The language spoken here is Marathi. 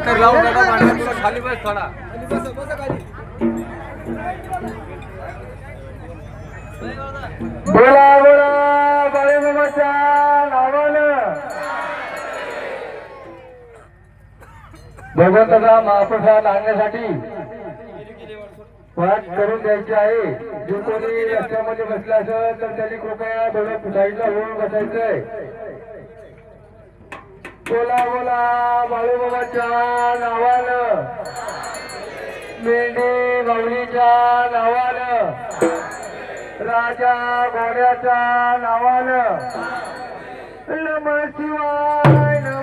अंतर लावून दादा भांडण तुला खाली बस थोडा बोला बोला बाळूमामाच्या नावानं भगवंताचा महाप्रसाद आणण्यासाठी वाट करून द्यायची आहे. जे कोणी रस्त्यामध्ये बसला असेल तर त्यांनी कृपया थोडं पुढाईला होऊन बसायचंय. बोला बोला बाळूमामाच्या नावानं मेंढी माऊलीच्या नावानं राजा घोड्याच्या नावानं नमः शिवाय.